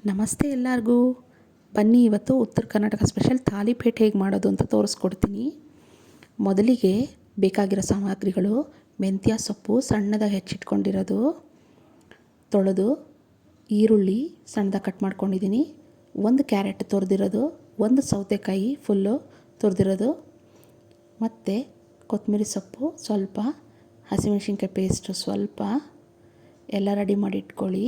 ನಮಸ್ತೆ ಎಲ್ಲರಿಗೂ. ಬನ್ನಿ ಇವತ್ತು ಉತ್ತರ ಕರ್ನಾಟಕ ಸ್ಪೆಷಲ್ ತಾಲಿಪೇಟ್ ಹೇಗೆ ಮಾಡೋದು ಅಂತ ತೋರಿಸ್ಕೊಡ್ತೀನಿ. ಮೊದಲಿಗೆ ಬೇಕಾಗಿರೋ ಸಾಮಗ್ರಿಗಳು: ಮೆಂತ್ಯ ಸೊಪ್ಪು ಸಣ್ಣದಾಗಿ ಹೆಚ್ಚಿಟ್ಕೊಂಡಿರೋದು, ತೊಳೆದು, ಈರುಳ್ಳಿ ಸಣ್ಣದಾಗಿ ಕಟ್ ಮಾಡ್ಕೊಂಡಿದ್ದೀನಿ, ಒಂದು ಕ್ಯಾರೆಟ್ ತುರಿದಿರೋದು, ಒಂದು ಸೌತೆಕಾಯಿ ಫುಲ್ಲು ತುರಿದಿರೋದು, ಮತ್ತು ಕೊತ್ತಂಬರಿ ಸೊಪ್ಪು ಸ್ವಲ್ಪ, ಹಸಿಮೆಣಸಿನ್ಕಾಯಿ ಪೇಸ್ಟು ಸ್ವಲ್ಪ ಎಲ್ಲ ರೆಡಿ ಮಾಡಿ ಇಟ್ಕೊಳ್ಳಿ.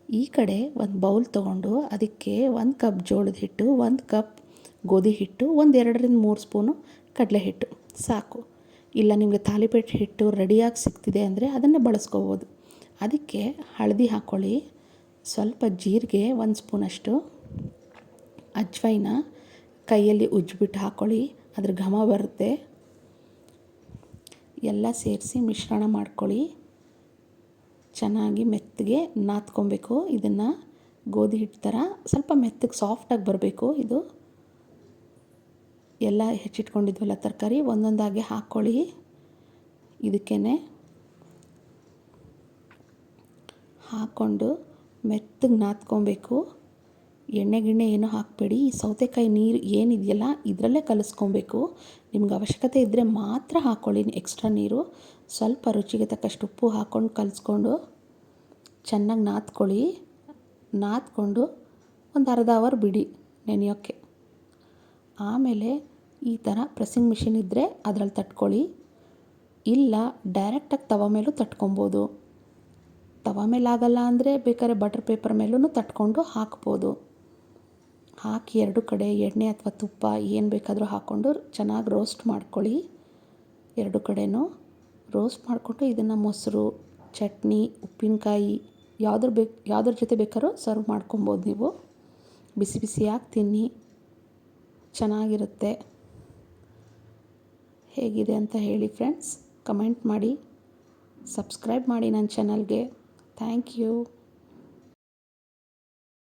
ಈ ಕಡೆ ಒಂದು ಬೌಲ್ ತೊಗೊಂಡು ಅದಕ್ಕೆ 1 ಕಪ್ ಜೋಳದ ಹಿಟ್ಟು, 1 ಕಪ್ ಗೋಧಿ ಹಿಟ್ಟು, 2-3 ಸ್ಪೂನು ಕಡಲೆ ಹಿಟ್ಟು ಸಾಕು. ಇಲ್ಲ ನಿಮಗೆ ತಾಲಿಪೇಟ್ ಹಿಟ್ಟು ರೆಡಿಯಾಗಿ ಸಿಗ್ತಿದೆ ಅಂದರೆ ಅದನ್ನೇ ಬಳಸ್ಕೋಬೋದು. ಅದಕ್ಕೆ ಹಳದಿ ಹಾಕ್ಕೊಳ್ಳಿ, ಸ್ವಲ್ಪ ಜೀರಿಗೆ 1 ಸ್ಪೂನಷ್ಟು, ಅಜ್ವೈನ ಕೈಯಲ್ಲಿ ಉಜ್ಜಿಬಿಟ್ಟು ಹಾಕ್ಕೊಳ್ಳಿ, ಅದ್ರ ಘಮ ಬರುತ್ತೆ. ಎಲ್ಲ ಸೇರಿಸಿ ಮಿಶ್ರಣ ಮಾಡ್ಕೊಳ್ಳಿ. ಚೆನ್ನಾಗಿ ಮೆತ್ತಗೆ ನಾದ್ಕೊಬೇಕು. ಇದನ್ನು ಗೋಧಿ ಹಿಟ್ಟು ಥರ ಸ್ವಲ್ಪ ಮೆತ್ತಗೆ ಸಾಫ್ಟಾಗಿ ಬರಬೇಕು. ಇದು ಎಲ್ಲ ಹೆಚ್ಚಿಟ್ಕೊಂಡಿದ್ವಲ್ಲ ತರಕಾರಿ ಒಂದೊಂದಾಗಿ ಹಾಕ್ಕೊಳ್ಳಿ. ಇದಕ್ಕೇ ಹಾಕ್ಕೊಂಡು ಮೆತ್ತಗೆ ನಾದ್ಕೊಬೇಕು. ಎಣ್ಣೆ ಗಿಣ್ಣೆ ಏನೂ ಹಾಕಬೇಡಿ. ಈ ಸೌತೆಕಾಯಿ ನೀರು ಏನಿದೆಯಲ್ಲ ಇದರಲ್ಲೇ ಕಲಿಸ್ಕೊಬೇಕು. ನಿಮ್ಗೆ ಅವಶ್ಯಕತೆ ಇದ್ದರೆ ಮಾತ್ರ ಹಾಕ್ಕೊಳ್ಳಿ ಎಕ್ಸ್ಟ್ರಾ ನೀರು. ಸ್ವಲ್ಪ ರುಚಿಗೆ ತಕ್ಕಷ್ಟು ಉಪ್ಪು ಹಾಕ್ಕೊಂಡು ಕಲಿಸ್ಕೊಂಡು ಚೆನ್ನಾಗಿ ನಾದ್ಕೊಳ್ಳಿ. ನಾದ್ಕೊಂಡು ಒಂದು ಅರ್ಧ ಅವರ್ ಬಿಡಿ ನೆನೆಯೋಕ್ಕೆ. ಆಮೇಲೆ ಈ ಥರ ಪ್ರೆಸ್ಸಿಂಗ್ ಮಿಷಿನ್ ಇದ್ದರೆ ಅದರಲ್ಲಿ ತಟ್ಕೊಳ್ಳಿ, ಇಲ್ಲ ಡೈರೆಕ್ಟಾಗಿ ತವ ಮೇಲೂ ತಟ್ಕೊಬೋದು. ತವ ಮೇಲೆ ಆಗಲ್ಲ ಅಂದರೆ ಬೇಕಾದ್ರೆ ಬಟರ್ ಪೇಪರ್ ಮೇಲೂ ತಟ್ಕೊಂಡು ಹಾಕ್ಬೋದು. ಹಾಕಿ 2 ಕಡೆ ಎಣ್ಣೆ ಅಥವಾ ತುಪ್ಪ ಏನು ಬೇಕಾದರೂ ಹಾಕ್ಕೊಂಡು ಚೆನ್ನಾಗಿ ರೋಸ್ಟ್ ಮಾಡ್ಕೊಳ್ಳಿ. 2 ಕಡೆನೂ ರೋಸ್ಟ್ ಮಾಡಿಕೊಂಡು ಇದನ್ನು ಮೊಸರು, ಚಟ್ನಿ, ಉಪ್ಪಿನಕಾಯಿ ಯಾವುದ್ರ ಜೊತೆ ಬೇಕಾದ್ರೂ ಸರ್ವ್ ಮಾಡ್ಕೊಬೋದು. ನೀವು ಬಿಸಿ ಬಿಸಿಯಾಗಿ ತಿನ್ನಿ, ಚೆನ್ನಾಗಿರುತ್ತೆ. ಹೇಗಿದೆ ಅಂತ ಹೇಳಿ ಫ್ರೆಂಡ್ಸ್, ಕಮೆಂಟ್ ಮಾಡಿ, ಸಬ್ಸ್ಕ್ರೈಬ್ ಮಾಡಿ ನನ್ನ ಚಾನಲ್ಗೆ. Thank you.